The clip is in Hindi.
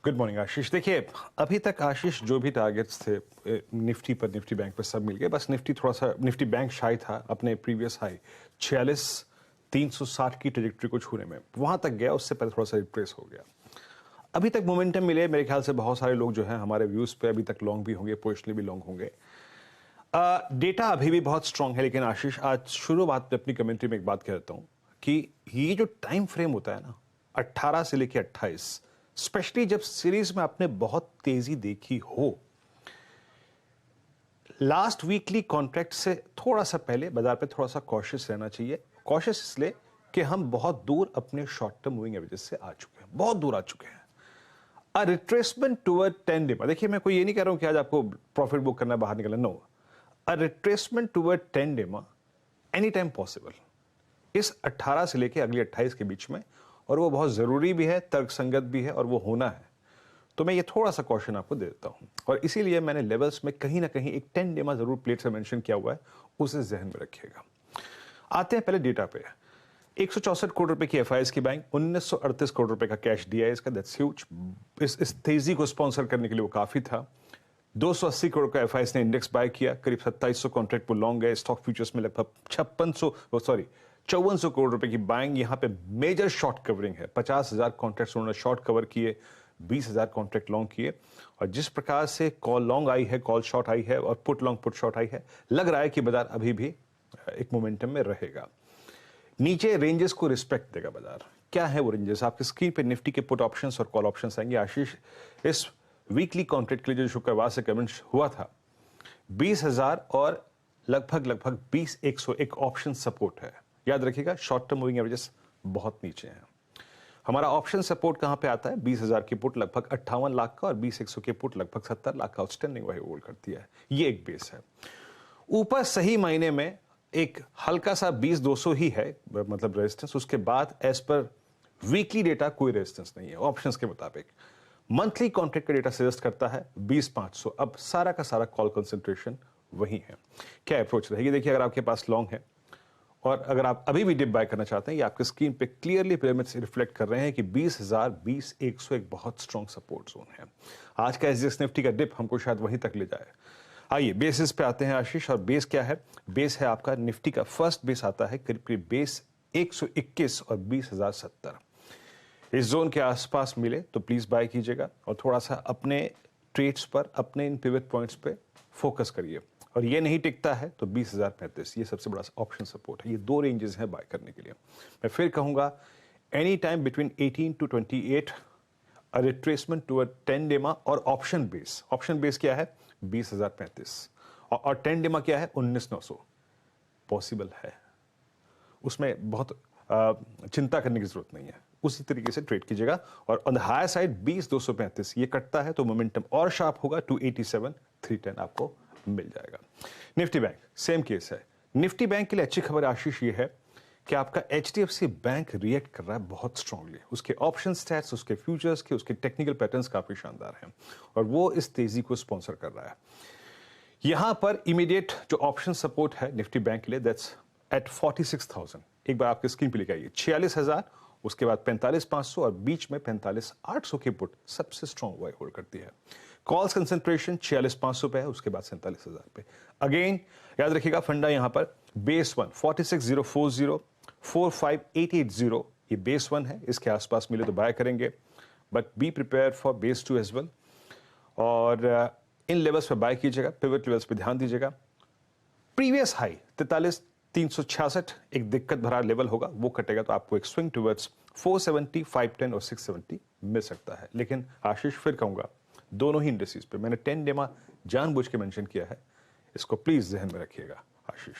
गुड मॉर्निंग आशीष। देखिए, अभी तक आशीष जो भी टारगेट्स थे निफ्टी पर, निफ्टी बैंक पर सब मिल गए। बस निफ्टी थोड़ा सा, निफ्टी बैंक शायद था अपने प्रीवियस हाई 46,360 की ट्रेजेक्टरी को छूने में, वहां तक गया। उससे पहले थोड़ा सा रिट्रेस हो गया। अभी तक मोमेंटम मिले। मेरे ख्याल से बहुत सारे लोग जो हैं हमारे व्यूज पे अभी तक लॉन्ग भी होंगे, पोजिशनली भी लॉन्ग होंगे। डेटा अभी भी बहुत स्ट्रांग है। लेकिन आशीष, आज शुरुआत में अपनी कमेंट्री में एक बात कहता हूं कि ये जो टाइम फ्रेम होता है ना, 18 से लेकर 28, स्पेशली जब सीरीज में आपने बहुत तेजी देखी हो, लास्ट वीकली कॉन्ट्रैक्ट से थोड़ा सा पहले बाजार पे थोड़ा सा कॉशियस रहना चाहिए। कॉशियस इसलिए कि हम बहुत दूर अपने शॉर्ट टर्म मूविंग एवरेजेस से आ चुके हैं, बहुत दूर आ चुके हैं। अ रिट्रेसमेंट टुवर्ड 10 डे, देखिए मैं कोई ये नहीं कह रहा हूं कि आज आपको प्रॉफिट बुक करना, बाहर निकलना, no. A retracement toward 10 day any time possible, इस 18 से लेकर अगले 28 के बीच में, और वो बहुत जरूरी भी है, तर्कसंगत भी है, और वो होना है। तो मैं ये थोड़ा सा क्वेश्चन आपको दे देता हूं, और इसीलिए मैंने लेवल्स में कहीं ना कहीं एक 10 डे जरूर प्लेट से मेंशन किया हुआ है, उसे जहन में रखिएगा। आते हैं पहले डेटा पे। 164 करोड़ रुपए की एफआईएस की बैंक, 1938 करोड़ रुपए का कैश दिया है इसका, दैट्स ह्यूज। इस तेजी को स्पॉन्सर करने के लिए वो काफी था। 280 करोड़ का एफआईएस ने इंडेक्स बाय किया, करीब 2700 कॉन्ट्रैक्ट पर लॉन्ग गए। स्टॉक फ्यूचर्स में लगभग 5400 करोड़ रुपए की बाइंग। यहां पे मेजर शॉर्ट कवरिंग है। 50,000 कॉन्ट्रैक्ट्स उन्होंने शॉर्ट कवर किए, 20,000 कॉन्ट्रैक्ट लॉन्ग किए। और जिस प्रकार से कॉल लॉन्ग आई है, कॉल शॉर्ट आई है, और पुट लॉन्ग पुट शॉर्ट आई है, लग रहा है कि बाजार अभी भी एक मोमेंटम में रहेगा। नीचे रेंजेस को रिस्पेक्ट देगा बाजार। क्या है वो रेंजेस? आपकी स्क्रीन पे निफ्टी के पुट ऑप्शंस और कॉल ऑप्शंस आएंगे। आशीष, इस वीकली कॉन्ट्रैक्ट के लिए जो शुक्रवार से कमेंट्स हुआ था, 20,000 और लगभग 20,100 एक ऑप्शन सपोर्ट है। याद रखिएगा, शॉर्ट टर्म मूविंग एवरेजेस बहुत नीचे हैं। हमारा ऑप्शन सपोर्ट कहां पे आता है? 20,000 की पुट लगभग 58 लाख का, और 20,100 की पुट लगभग 70 लाख का आउटस्टैंडिंग वही होल्ड करती है। ये एक बेस है। ऊपर सही मायने में एक हल्का सा 20,200 ही है, मतलब रेजिस्टेंस। उसके बाद एज पर वीकली डेटा कोई रेजिस्टेंस नहीं है ऑप्शंस के मुताबिक। मंथली कॉन्ट्रैक्ट का डेटा सजेस्ट करता है 20,500। अब सारा का सारा कॉल कंसंट्रेशन वही है। क्या अप्रोच रहेगी? देखिए, अगर आपके पास लॉन्ग है और अगर आप अभी भी डिप बाय करना चाहते हैं, ये आपके स्क्रीन पे क्लियरली पिरामिड्स रिफ्लेक्ट कर रहे हैं कि 20,000, 20,100 एक बहुत स्ट्रॉन्ग सपोर्ट जोन है। आज का एसजीएक्स निफ्टी का डिप हमको शायद वहीं तक ले जाए। आइए बेसिस पे आते हैं आशीष। और बेस क्या है? बेस है आपका निफ्टी का फर्स्ट बेस आता है करीब बेस 121 और 20,070। इस जोन के आसपास मिले तो प्लीज बाय कीजिएगा, और थोड़ा सा अपने ट्रेड्स पर, अपने इन पिवट पॉइंट्स पे फोकस करिए। और ये नहीं टिकता है तो 20,035 ये सबसे बड़ा ऑप्शन सपोर्ट है। ये दो रेंजेस हैं बाय करने के लिए। मैं फिर कहूंगा, any time between 18 to 28, a retracement toward 10 डेमा और ऑप्शन बेस। ऑप्शन बेस क्या है? 20,035, और 10 डेमा क्या है? 19,900। पॉसिबल है, उसमें बहुत चिंता करने की जरूरत नहीं है। उसी तरीके से ट्रेड कीजिएगा। और ऑन द हायर साइड 20,235 ये कटता है तो मोमेंटम और शार्प होगा। 287,310 आपको मिल जाएगा। निफ्टी बैंक सेम केस है। निफ्टी बैंक के लिए अच्छी खबर आशीष ये है कि आपका एचडीएफसी बैंक रिएक्ट कर रहा है बहुत स्ट्रांगली। उसके ऑप्शन स्टैट्स, उसके फ्यूचर्स के, उसके टेक्निकल पैटर्न्स काफी शानदार हैं, और वो इस तेजी को स्पॉन्सर कर रहा है। यहां पर इमीडिएट जो ऑप्शन सपोर्ट है निफ्टी बैंक के लिए, दैट्स एट 46,000। एक बार आपकी स्क्रीन पे लिखा है 46,000, उसके बाद 45,500, और बीच में 45,800 की पुट सबसे स्ट्रॉन्ग वाई होल्ड करती है। कॉल्स कंसेंट्रेशन 46,500 पे है, उसके बाद 47,000 पे। अगेन याद रखिएगा, फंडा यहां पर बेस 1 46,040, 45,880 ये बेस 1 है। इसके आसपास मिले तो बाय करेंगे, but be prepare for base 2 as well. और इन लेवल्स पे बाय कीजिएगा, पिवट लेवल्स पे ध्यान दीजिएगा। प्रीवियस हाई 43,366 एक दिक्कत भरा लेवल होगा, वो कटेगा तो आपको एक स्विंग टुवर्ड्स 470, 510 और 670 मिल सकता है। लेकिन आशीष, फिर कहूंगा, दोनों ही इंडेक्सेस पे मैंने 10 डेमा जानबूझ के मेंशन किया है, इसको प्लीज ध्यान में रखिएगा आशीष।